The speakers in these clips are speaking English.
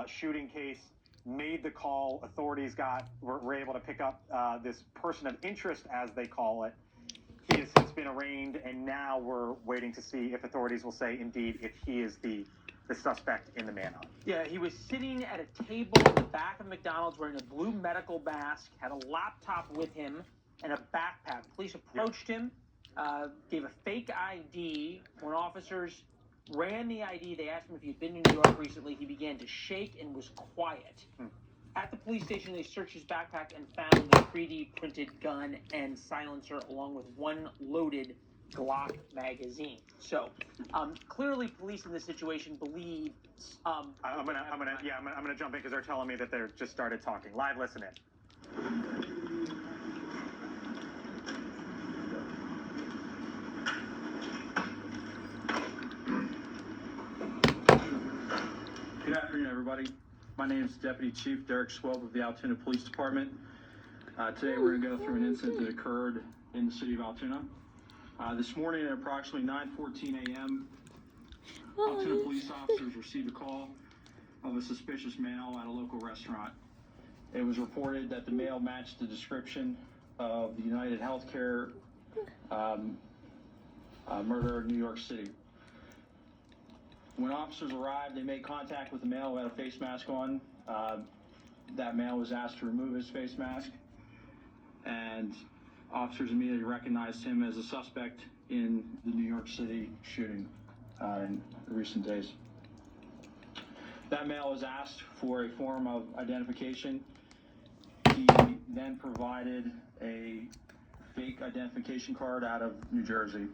shooting case, made the call. Authorities were able to pick up this person of interest, as they call it. He has since been arraigned, and now we're waiting to see if authorities will say indeed if he is the suspect in the manhunt. Yeah, he was sitting at a table in the back of McDonald's wearing a blue medical mask, had a laptop with him, and a backpack. Police approached him, gave a fake ID. When officers ran the ID, they asked him if he'd been to New York recently. He began to shake and was quiet. At the police station, they searched his backpack and found the 3D printed gun and silencer, along with one loaded Glock magazine. So, clearly, police in this situation believe. I'm gonna jump in because they're telling me that they're just started talking. Live, listen in. Good afternoon, everybody. My name is Deputy Chief Derek Swope of the Altoona Police Department. Today we're going to go through an incident that occurred in the city of Altoona. This morning at approximately 9:14 a.m., Altoona police officers received a call of a suspicious male at a local restaurant. It was reported that the male matched the description of the United Healthcare murderer in New York City. When officers arrived, they made contact with the male who had a face mask on. That male was asked to remove his face mask, and officers immediately recognized him as a suspect in the New York City shooting in recent days. That male was asked for a form of identification. He then provided a fake identification card out of New Jersey.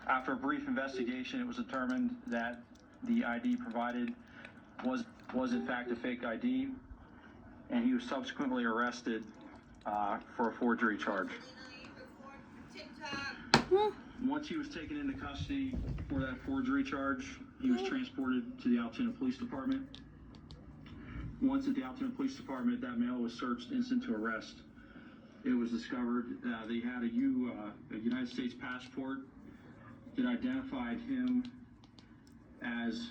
After a brief investigation, it was determined that the ID provided was in fact a fake ID, and he was subsequently arrested for a forgery charge. Once he was taken into custody for that forgery charge, he was transported to the Altoona Police Department. Once at the Altoona Police Department, that male was searched instant to arrest. It was discovered that he had a United States passport that identified him as,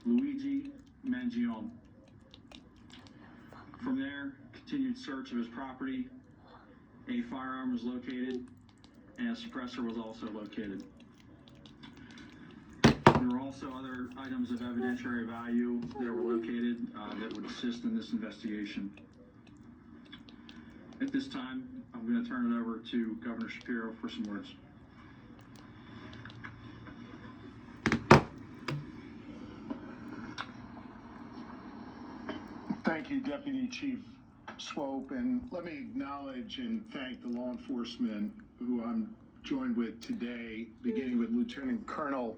Luigi Mangione. From there, continued search of his property. A firearm was located, and a suppressor was also located. There were also other items of evidentiary value that were located that would assist in this investigation. At this time, I'm going to turn it over to Governor Shapiro for some words. Thank you, Deputy Chief Swope, and let me acknowledge and thank the law enforcement who I'm joined with today, beginning with Lieutenant Colonel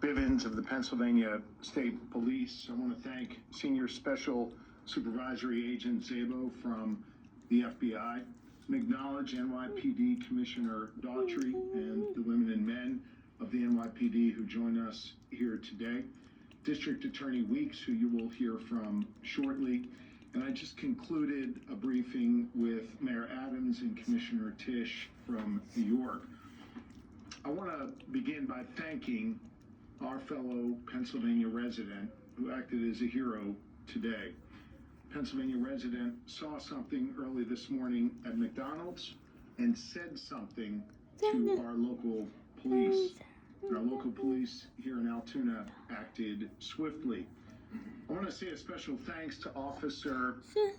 Bivens of the Pennsylvania State Police. I want to thank Senior Special Supervisory Agent Szabo from the FBI, and acknowledge NYPD Commissioner Daughtry and the women and men of the NYPD who join us here today, District Attorney Weeks, who you will hear from shortly, and I just concluded a briefing with Mayor Adams and Commissioner Tisch from New York. I want to begin by thanking our fellow Pennsylvania resident who acted as a hero today. Pennsylvania resident saw something early this morning at McDonald's and said something to our local police. Our local police here in Altoona acted swiftly. I want to say a special thanks to Officer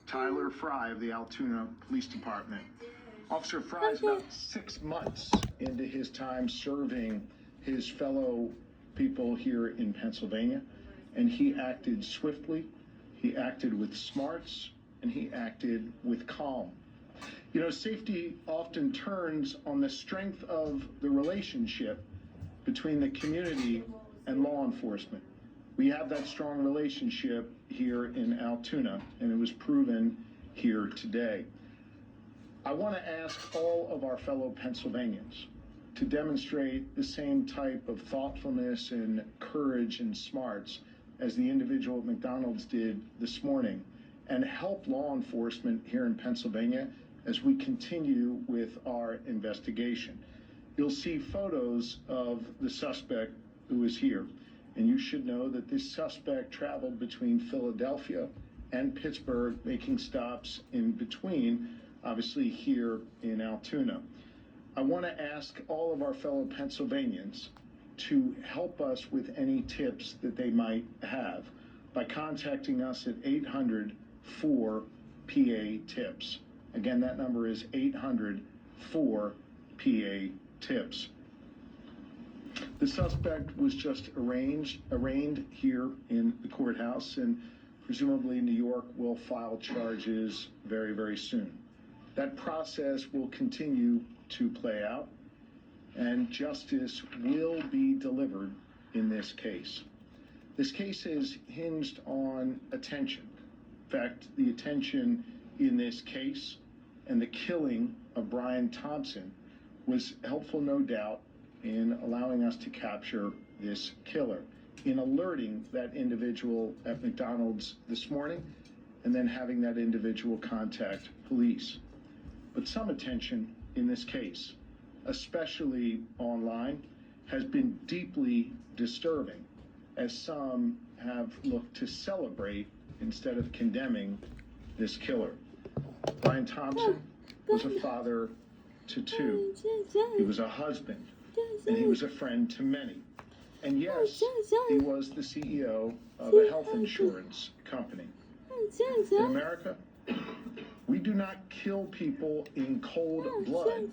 Tyler Fry of the Altoona Police Department. Officer Fry is about 6 months into his time serving his fellow people here in Pennsylvania, and he acted swiftly. He acted with smarts, and he acted with calm. You know, safety often turns on the strength of the relationship between the community and law enforcement. We have that strong relationship here in Altoona, and it was proven here today. I want to ask all of our fellow Pennsylvanians to demonstrate the same type of thoughtfulness and courage and smarts as the individual at McDonald's did this morning, and help law enforcement here in Pennsylvania as we continue with our investigation. You'll see photos of the suspect who is here. And you should know that this suspect traveled between Philadelphia and Pittsburgh, making stops in between, obviously here in Altoona. I want to ask all of our fellow Pennsylvanians to help us with any tips that they might have by contacting us at 800-4PA-TIPS. Again, that number is 800-4PA-TIPS. The suspect was just arraigned here in the courthouse, and presumably New York will file charges very, very soon. That process will continue to play out, and justice will be delivered in this case. This case is hinged on attention. In fact, the attention in this case and the killing of Brian Thompson was helpful, no doubt, in allowing us to capture this killer, in alerting that individual at McDonald's this morning, and then having that individual contact police. But some attention in this case, especially online, has been deeply disturbing, as some have looked to celebrate instead of condemning this killer. Brian Thompson was a father to two. He was a husband, and he was a friend to many. And yes, he was the CEO of a health insurance company. In America, we do not kill people in cold blood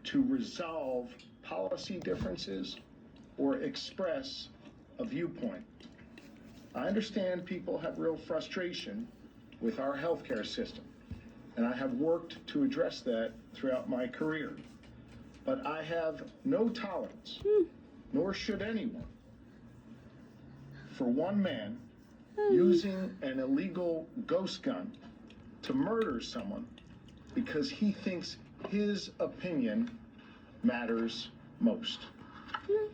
to resolve policy differences or express a viewpoint. I understand people have real frustration with our healthcare system, and I have worked to address that throughout my career. But I have no tolerance, nor should anyone, for one man using an illegal ghost gun to murder someone because he thinks his opinion matters most.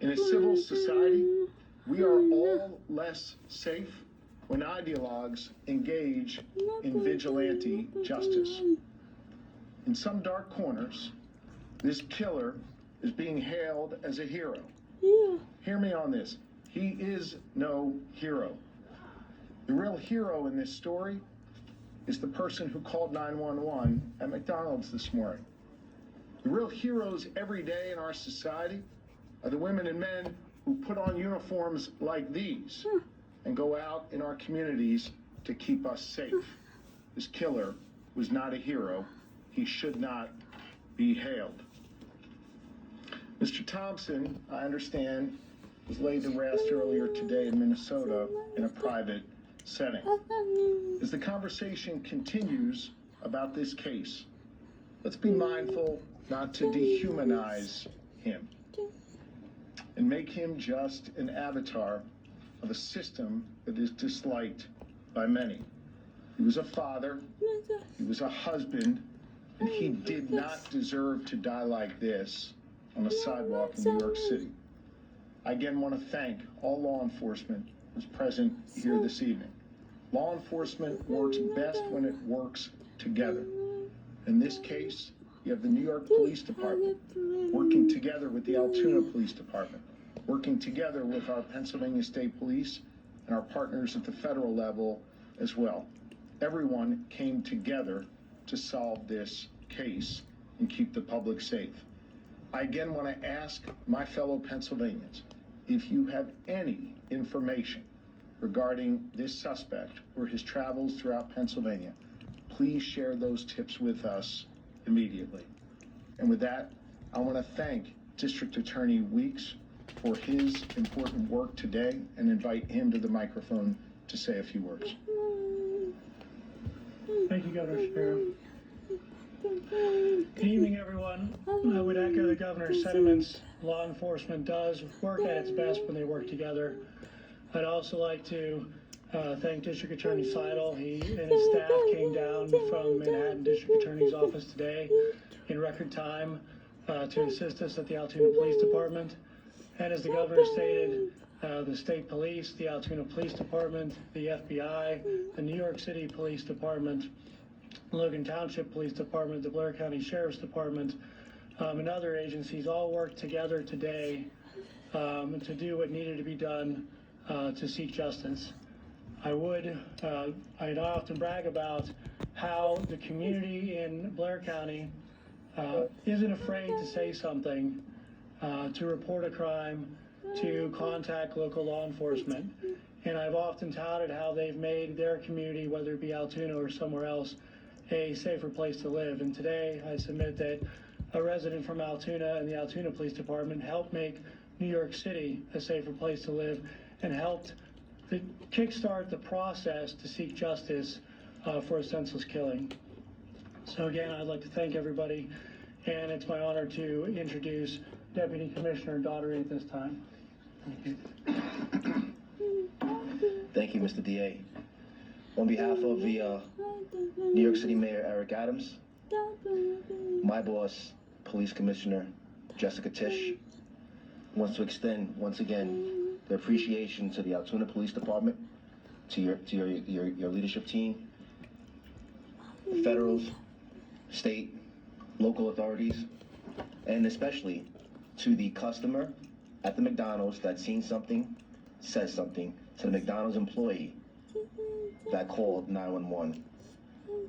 In a civil society, we are all less safe when ideologues engage in vigilante justice. In some dark corners, this killer is being hailed as a hero. Hear me on this. He is no hero. The real hero in this story is the person who called 911 at McDonald's this morning. The real heroes every day in our society are the women and men who put on uniforms like these and go out in our communities to keep us safe. This killer was not a hero. He should not be hailed. Mr. Thompson, I understand, was laid to rest earlier today in Minnesota in a private setting. As the conversation continues about this case, let's be mindful not to dehumanize him and make him just an avatar of a system that is disliked by many. He was a father, he was a husband, and he did not deserve to die like this on a sidewalk in New York City. I again want to thank all law enforcement who's present here this evening. Law enforcement works best when it works together. In this case, you have the New York Police Department working together with the Altoona Police Department, working together with our Pennsylvania State Police and our partners at the federal level as well. Everyone came together to solve this case and keep the public safe. I again want to ask my fellow Pennsylvanians, if you have any information regarding this suspect or his travels throughout Pennsylvania, please share those tips with us immediately. And with that, I want to thank District Attorney Weeks for his important work today and invite him to the microphone to say a few words. Thank you, Governor Shapiro. Good evening, everyone. I would echo the governor's sentiments. Law enforcement does work at its best when they work together. I'd also like to thank District Attorney Seidel. He and his staff came down from Manhattan District Attorney's office today in record time to assist us at the Altoona Police Department. And as the governor stated, the state police, the Altoona Police Department, the FBI, the New York City Police Department, Logan Township Police Department, the Blair County Sheriff's Department, and other agencies all worked together today to do what needed to be done to seek justice. I often brag about how the community in Blair County isn't afraid to say something, to report a crime, to contact local law enforcement. And I've often touted how they've made their community, whether it be Altoona or somewhere else, a safer place to live. And today I submit that a resident from Altoona and the Altoona Police Department helped make New York City a safer place to live and helped to kickstart the process to seek justice for a senseless killing. So again, I'd like to thank everybody, and it's my honor to introduce Deputy Commissioner Daugherty at this time. Thank you. Thank you, Mr. DA. On behalf of the New York City Mayor Eric Adams, my boss, Police Commissioner Jessica Tisch, wants to extend once again the appreciation to the Altoona Police Department, to your leadership team, the federals, state, local authorities, and especially to the customer at the McDonald's that seen something, says something, to the McDonald's employee that called 911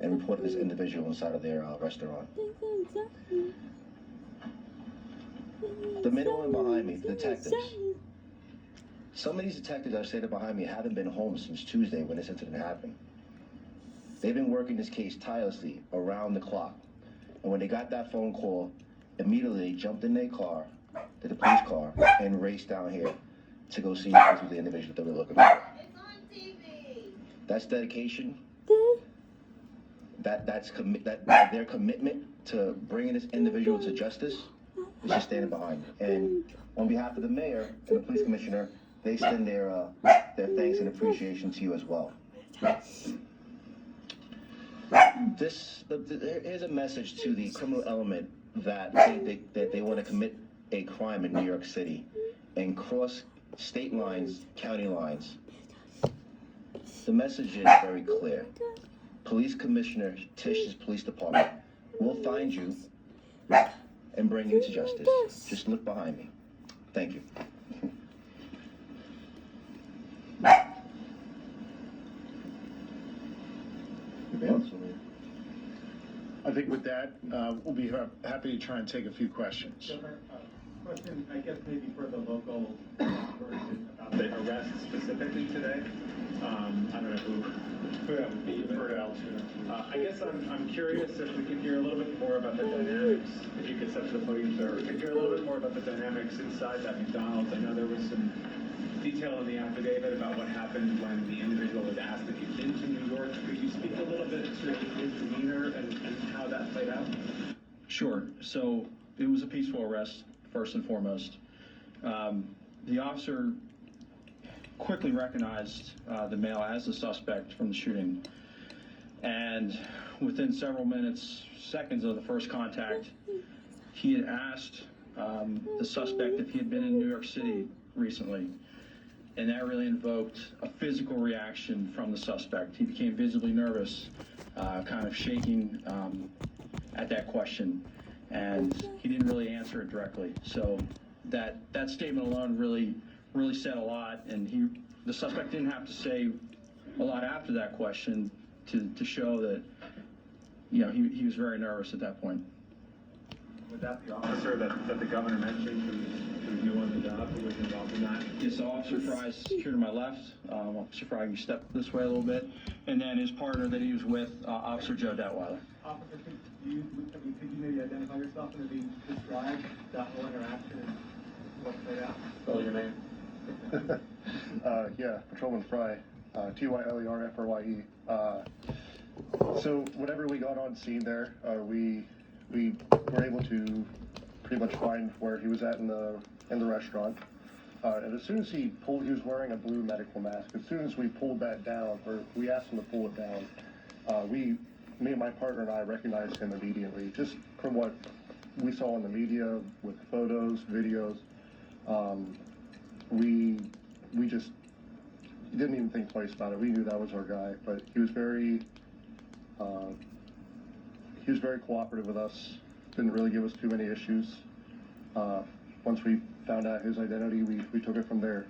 and reported this individual inside of their restaurant. The middleman behind me, the detectives. Some of these detectives that are standing behind me haven't been home since Tuesday when this incident happened. They've been working this case tirelessly around the clock. And when they got that phone call, immediately they jumped in their car, the police car, and raced down here to go see if this was the individual that they were looking for. It's on TV. That's dedication. That's their commitment to bringing this individual to justice is just standing behind me. And on behalf of the mayor and the police commissioner, they extend their thanks and appreciation to you as well. Here's a message to the criminal element that they want to commit a crime in New York City and cross state lines, county lines. The message is very clear. Police Commissioner Tisch's police department will find you and bring you to justice. Just look behind me. Thank you. I think with that, we'll be happy to try and take a few questions. Question, I guess maybe for the local version about the arrest specifically today. I don't know who that would be. I guess I'm curious if we could hear a little bit more about the dynamics, if you could step to the podium, sir. Could hear a little bit more about the dynamics inside that McDonald's. I know there was some detail in the affidavit about what happened when the individual was asked if he'd been to New York. Could you speak a little bit to his demeanor and how that played out? Sure. So it was a peaceful arrest, first and foremost. The officer quickly recognized the male as the suspect from the shooting. And within several minutes, seconds of the first contact, he had asked the suspect if he had been in New York City recently. And that really invoked a physical reaction from the suspect. He became visibly nervous, kind of shaking at that question. And he didn't really answer it directly. So that statement alone really said a lot. And the suspect didn't have to say a lot after that question to show that, he was very nervous at that point. Was that the officer that the governor mentioned who's new on the job, who was involved in that? Yes, so Officer Fry is here to my left. Officer Fry, you step this way a little bit. And then his partner that he was with, Officer Joe Detweiler. Officer, could you maybe identify yourself and maybe describe that whole interaction and what played out? Spell your name. Yeah, Patrolman Fry, Tylerfrye. So whenever we got on scene there, we were able to pretty much find where he was at in the restaurant. And as soon as he was wearing a blue medical mask. As soon as we pulled that down, or we asked him to pull it down, me and my partner and I recognized him immediately, just from what we saw in the media with photos, videos. We just didn't even think twice about it. We knew that was our guy, but he was very cooperative with us. Didn't really give us too many issues. once we found out his identity, we took it from there.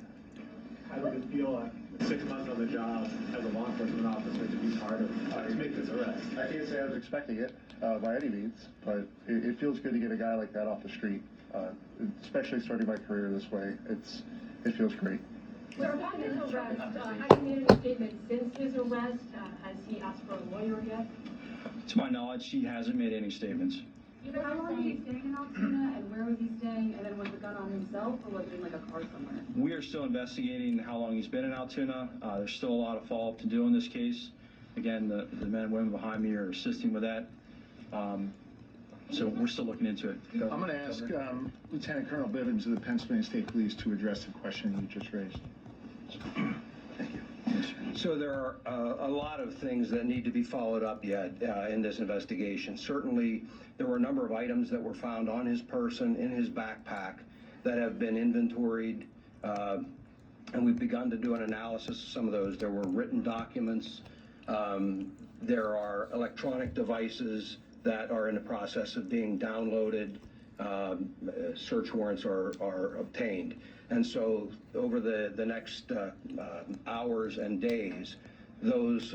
How did it feel 6 months on the job as a law enforcement officer to be part of, to make this arrest? I can't say I was expecting it by any means, but it feels good to get a guy like that off the street, especially starting my career this way. It fees great. So about his arrest, has he made a statement since his arrest? Has he asked for a lawyer yet? To my knowledge, he hasn't made any statements. How long was he staying in Altoona, and where was he staying, and then was the gun on himself, or was it in like a car somewhere? We are still investigating how long he's been in Altoona. There's still a lot of follow-up to do in this case. Again, the men and women behind me are assisting with that. So we're still looking into it. I'm going to ask Lieutenant Colonel Bivens of the Pennsylvania State Police to address the question you just raised. Thank you. So there are a lot of things that need to be followed up yet in this investigation. Certainly, there were a number of items that were found on his person, in his backpack, that have been inventoried, and we've begun to do an analysis of some of those. There were written documents. There are electronic devices that are in the process of being downloaded. Search warrants are obtained. And so over the next hours and days, those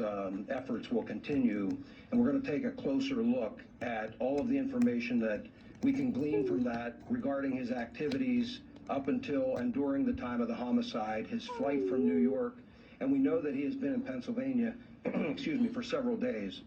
efforts will continue. And we're going to take a closer look at all of the information that we can glean from that regarding his activities up until and during the time of the homicide, his flight from New York. And we know that he has been in Pennsylvania, excuse me, for several days.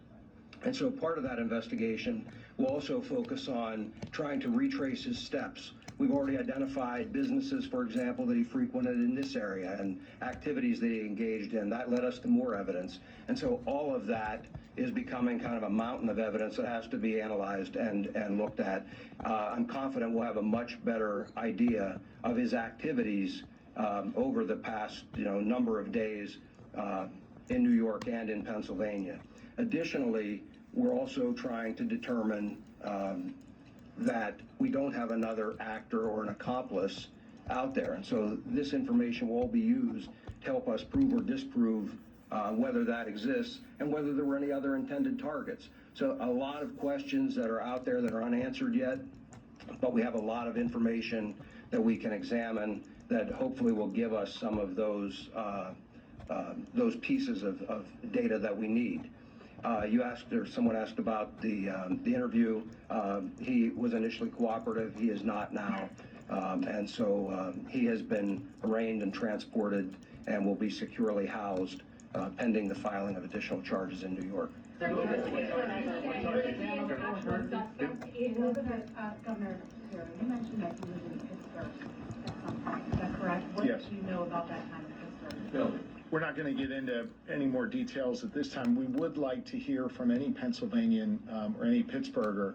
And so part of that investigation will also focus on trying to retrace his steps. We've already identified businesses, for example, that he frequented in this area and activities that he engaged in. That led us to more evidence. And so all of that is becoming kind of a mountain of evidence that has to be analyzed and looked at. I'm confident we'll have a much better idea of his activities over the past number of days in New York and in Pennsylvania. Additionally, we're also trying to determine that we don't have another actor or an accomplice out there. And so this information will all be used to help us prove or disprove whether that exists and whether there were any other intended targets. So a lot of questions that are out there that are unanswered yet, but we have a lot of information that we can examine that hopefully will give us some of those pieces of data that we need. You asked, or someone asked about the interview. He was initially cooperative. He is not now. And so he has been arraigned and transported and will be securely housed pending the filing of additional charges in New York. Governor Harris, you mentioned that he was in Pittsburgh at some point. Is that correct? What Yes. do you know about that time in Pittsburgh? We're not going to get into any more details at this time. We would like to hear from any Pennsylvanian or any Pittsburgher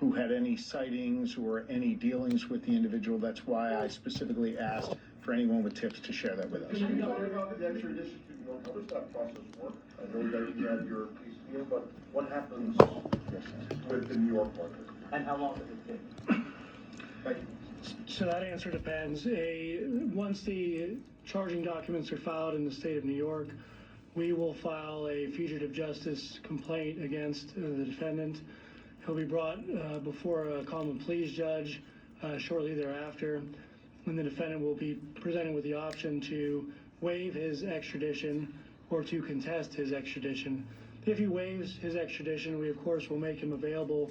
who had any sightings or any dealings with the individual. That's why I specifically asked for anyone with tips to share that with us. The extradition to New York, how does that process work? I know that you had your piece here, but what happens with the New York market? And how long does it take? Thank you. So that answer depends. Once the charging documents are filed in the state of New York, we will file a fugitive justice complaint against the defendant. He'll be brought before a common pleas judge shortly thereafter, and the defendant will be presented with the option to waive his extradition or to contest his extradition. If he waives his extradition, we of course will make him available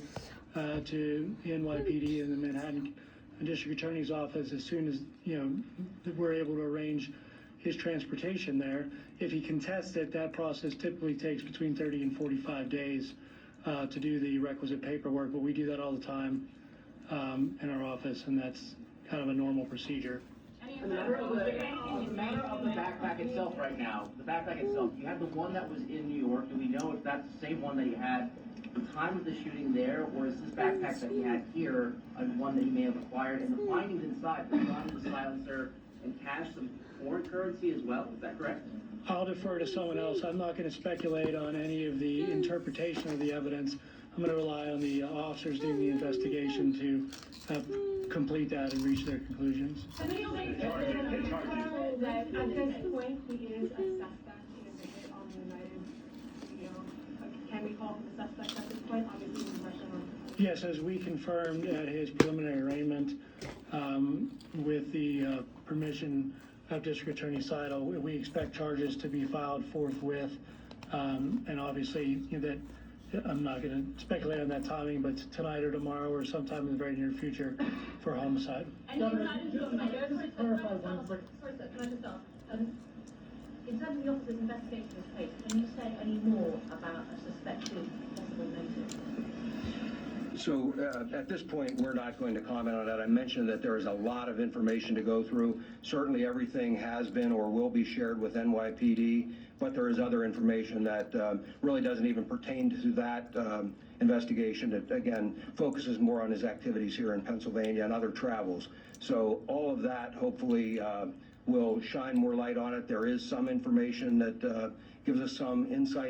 to the NYPD and the Manhattan District Attorney's Office as soon as we're able to arrange his transportation there. If he contests it, that process typically takes between 30 and 45 days to do the requisite paperwork, but we do that all the time in our office, and that's kind of a normal procedure. The matter of the backpack itself right now, the backpack itself, you had the one that was in New York. Do we know if that's the same one that he had at the time of the shooting there, or is this backpack that he had here one that he may have acquired? And the findings inside, the silencer and cash, some foreign currency as well, is that correct? I'll defer to someone else. I'm not going to speculate on any of the interpretation of the evidence. I'm going to rely on the officers doing the investigation to complete that and reach their conclusions. That at this point he is a suspect. He is a hit on the United. Can we call him a suspect at this point? Obviously, Yes, as we confirmed at his preliminary arraignment, With the permission of District Attorney Seidel, we expect charges to be filed forthwith. And obviously, that I'm not going to speculate on that timing, but tonight or tomorrow or sometime in the very near future for homicide. And in terms of your sorry, sir, can I just ask? In terms of the officer's investigation of this case, can you say any more about a suspected possible motive? So at this point, we're not going to comment on that. I mentioned that there is a lot of information to go through. Certainly everything has been or will be shared with NYPD, but there is other information that really doesn't even pertain to that investigation. That, again, focuses more on his activities here in Pennsylvania and other travels. So all of that hopefully will shine more light on it. There is some information that gives us some insight